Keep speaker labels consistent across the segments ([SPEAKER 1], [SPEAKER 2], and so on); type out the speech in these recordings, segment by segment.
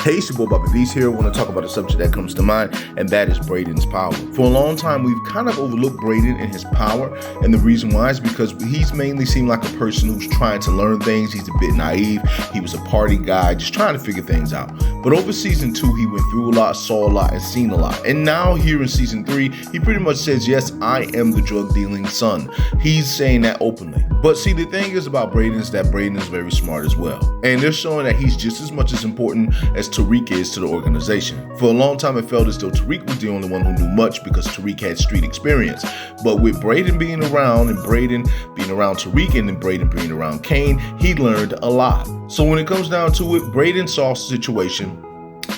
[SPEAKER 1] Hey, it's your boy Bobby B's here. I want to talk about a subject that comes to mind, and that is Brayden's power. For a long time, we've kind of overlooked Brayden and his power, and the reason why is because he's mainly seemed like a person who's trying to learn things. He's a bit naive. He was a party guy, just trying to figure things out. But over season 2, he went through a lot, saw a lot, and seen a lot. And now here in season 3, he pretty much says, yes, I am the drug dealing son. He's saying that openly. But see, the thing is about Brayden is that Brayden is very smart as well. And they're showing that he's just as much as important as Tariq is to the organization. For a long time, it felt as though Tariq was the only one who knew much because Tariq had street experience. But with Brayden being around and Brayden being around Tariq and then Brayden being around Kane, he learned a lot. So when it comes down to it, Brayden saw a situation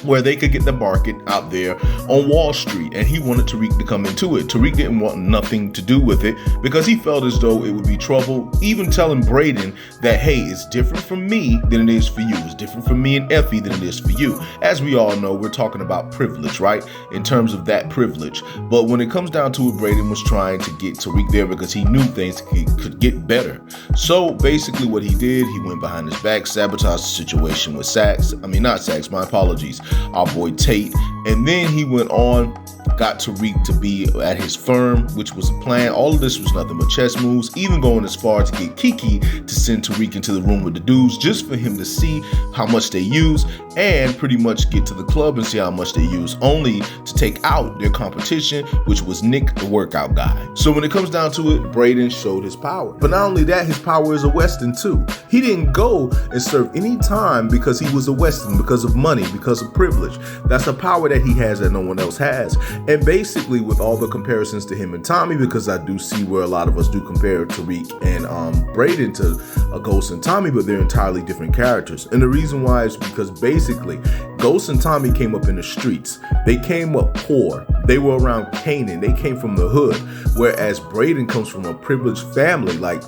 [SPEAKER 1] where they could get the market out there on Wall Street, and he wanted Tariq to come into it. Tariq didn't want nothing to do with it because he felt as though it would be trouble, even telling Brayden that, hey, it's different from me than it is for you. It's different from me and Effie than it is for you. As we all know, we're talking about privilege, right? In terms of that privilege. But when it comes down to it, Brayden was trying to get Tariq there because he knew things could get better. So basically what he did, he went behind his back, sabotaged the situation with not Sax, my apologies, our boy Tate. And then he went on, got Tariq to be at his firm, which was a plan. All of this was nothing but chess moves, even going as far to get Kiki to send Tariq into the room with the dudes just for him to see how much they use and pretty much get to the club and see how much they use, only to take out their competition, which was Nick, the workout guy. So when it comes down to it, Brayden showed his power. But not only that, his power is a Western too. He didn't go and serve any time because he was a Western, because of money, because of privilege. That's a power that he has that no one else has. And basically with all the comparisons to him and Tommy, because I do see where a lot of us do compare Tariq and Brayden to Ghost and Tommy, but they're entirely different characters. And the reason why is because basically Ghost and Tommy came up in the streets. They came up poor. They were around Canaan. They came from the hood. Whereas Brayden comes from a privileged family, like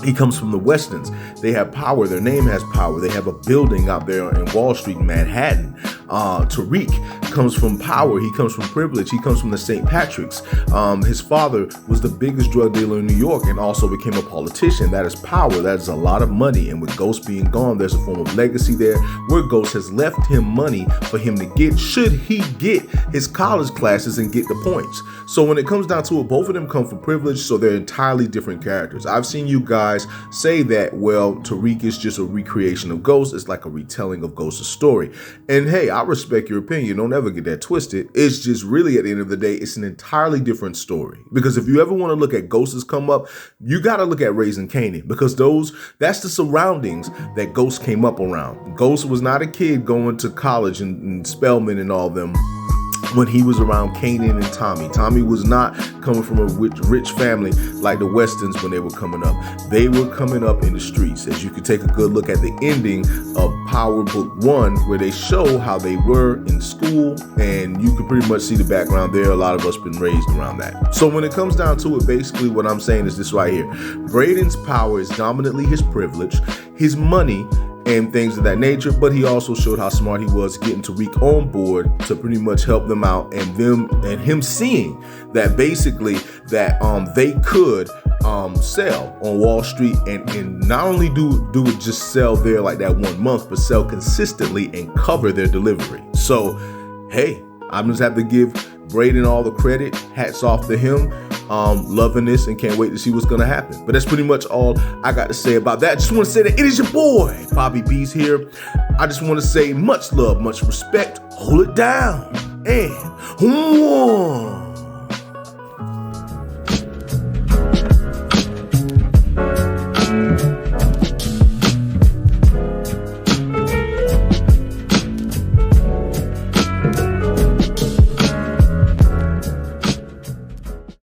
[SPEAKER 1] he comes from the Westerns. They have power. Their name has power. They have a building out there in Wall Street, Manhattan. Tariq comes from power. He comes from privilege. He comes from the St. Patrick's. His father was the biggest drug dealer in New York and also became a politician. That is power. That is a lot of money. And with Ghost being gone, there's a form of legacy there where Ghost has left him money for him to get, should he get his college classes and get the points. So when it comes down to it, both of them come from privilege, so they're entirely different characters. I've seen you guys say that, well, Tariq is just a recreation of Ghost. It's like a retelling of Ghost's story. And hey, I respect your opinion. Don't ever get that twisted. It's just really, at the end of the day, it's an entirely different story. Because if you ever want to look at Ghost's come up, you got to look at Raising Canaan, because that's the surroundings that Ghost came up around. Ghost was not a kid going to college and Spelman and all them when he was around Canaan and Tommy. Tommy was not coming from a rich family like the Westerns when they were coming up. They were coming up in the streets. As you could take a good look at the ending of Power Book 1, where they show how they were in school, and you can pretty much see the background there. A lot of us been raised around that. So when it comes down to it, basically what I'm saying is this right here. Brayden's power is dominantly his privilege, his money, and things of that nature, but he also showed how smart he was getting Tariq on board to pretty much help them out, and him seeing that basically that they could sell on Wall Street and not only do it just sell there like that 1 month, but sell consistently and cover their delivery. So hey, I just have to give Brayden all the credit. Hats off to him. Loving this and can't wait to see what's gonna happen. But that's pretty much all I got to say about that. I just want to say that it is your boy Bobby B's here. I just want to say much love, much respect. Hold it down and one.